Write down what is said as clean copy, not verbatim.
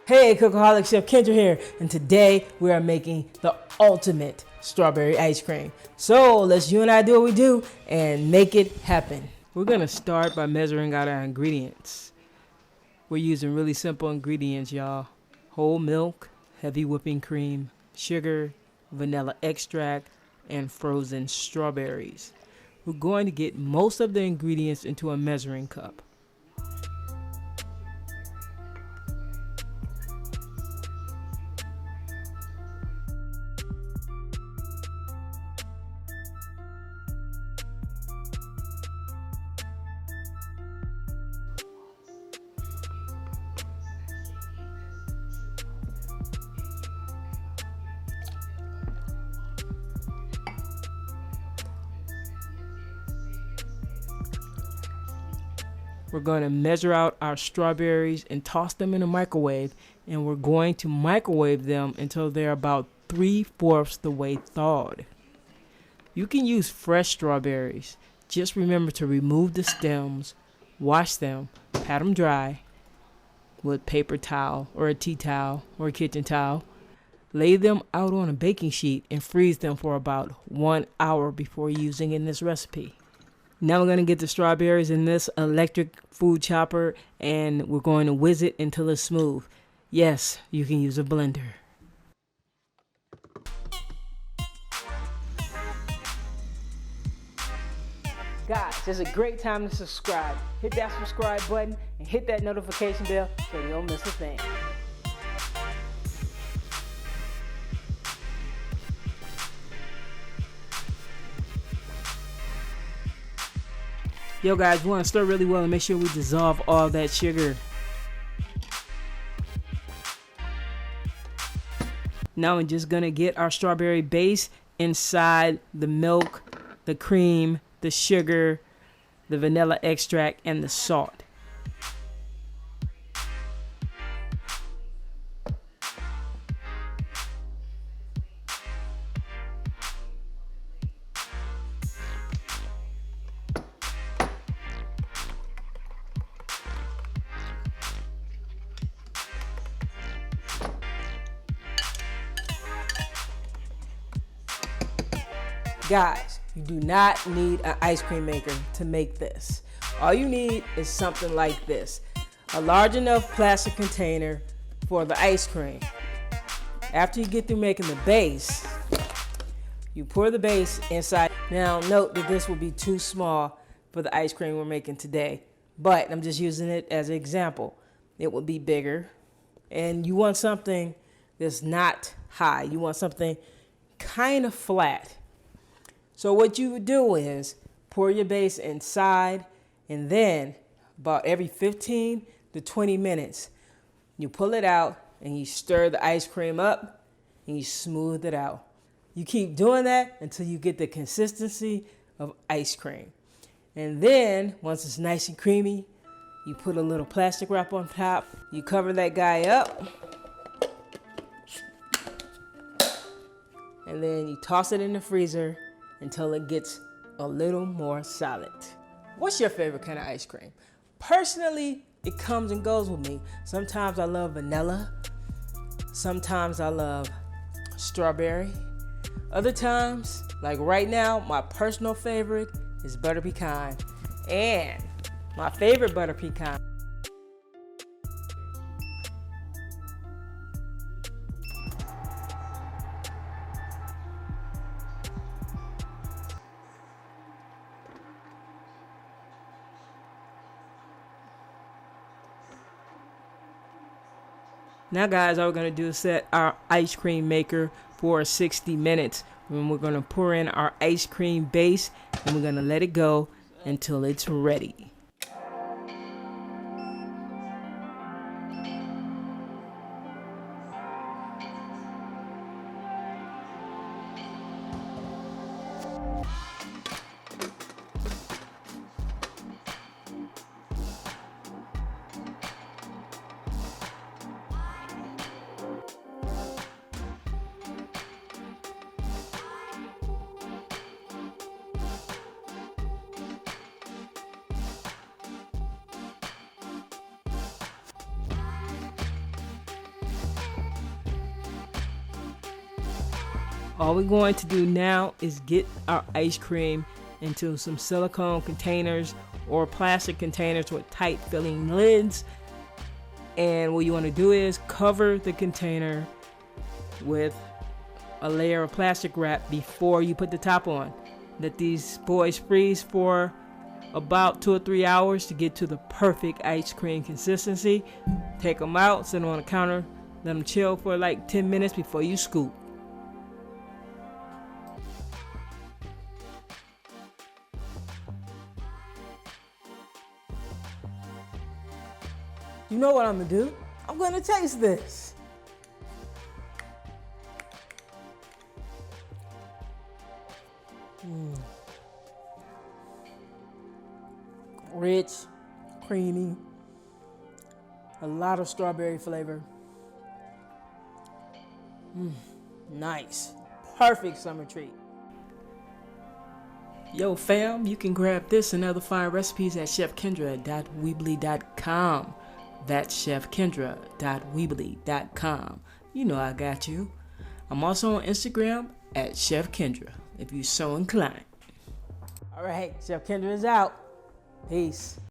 Hey, Cookaholic Chef Kendra here, and today we are making the ultimate strawberry ice cream. So let's you and I do what we do and make it happen. We're gonna start by measuring out our ingredients. We're using really simple ingredients, y'all. Whole milk, heavy whipping cream, sugar, vanilla extract, and frozen strawberries. We're going to get most of the ingredients into a measuring cup. We're going to measure out our strawberries and toss them in a microwave, and we're going to microwave them until they're about 3/4 the way thawed. You can use fresh strawberries. Just remember to remove the stems, wash them, pat them dry with paper towel or a tea towel or a kitchen towel. Lay them out on a baking sheet and freeze them for about 1 hour before using in this recipe. Now we're going to get the strawberries in this electric food chopper, and we're going to whiz it until it's smooth. Yes, you can use a blender. Guys, it's a great time to subscribe. Hit that subscribe button and hit that notification bell so you don't miss a thing. Yo guys, we want to stir really well and make sure we dissolve all that sugar. Now we're just going to get our strawberry base inside the milk, the cream, the sugar, the vanilla extract, and the salt. Guys, you do not need an ice cream maker to make this. All you need is something like this. A large enough plastic container for the ice cream. After you get through making the base, you pour the base inside. Now note that this will be too small for the ice cream we're making today, but I'm just using it as an example. It will be bigger, and you want something that's not high. You want something kind of flat. So what you would do is pour your base inside, and then about every 15 to 20 minutes, you pull it out and you stir the ice cream up and you smooth it out. You keep doing that until you get the consistency of ice cream. And then once it's nice and creamy, you put a little plastic wrap on top. You cover that guy up. And then you toss it in the freezer until it gets a little more solid. What's your favorite kind of ice cream? Personally, it comes and goes with me. Sometimes I love vanilla. Sometimes I love strawberry. Other times, like right now, my personal favorite is butter pecan. And my favorite butter pecan. Now guys, all we're going to do is set our ice cream maker for 60 minutes. And we're going to pour in our ice cream base, and we're going to let it go until it's ready. All we're going to do now is get our ice cream into some silicone containers or plastic containers with tight filling lids. And what you want to do is cover the container with a layer of plastic wrap before you put the top on. Let these boys freeze for about 2 or 3 hours to get to the perfect ice cream consistency. Take them out, sit them on the counter, let them chill for like 10 minutes before you scoop. You know what I'm gonna do? I'm gonna taste this. Rich, creamy, a lot of strawberry flavor. Nice, perfect summer treat. Yo fam, you can grab this and other fine recipes at chefkendra.weebly.com. That's chefkendra.weebly.com. You know I got you. I'm also on Instagram at Chef Kendra, if you're so inclined. All right, Chef Kendra is out. Peace.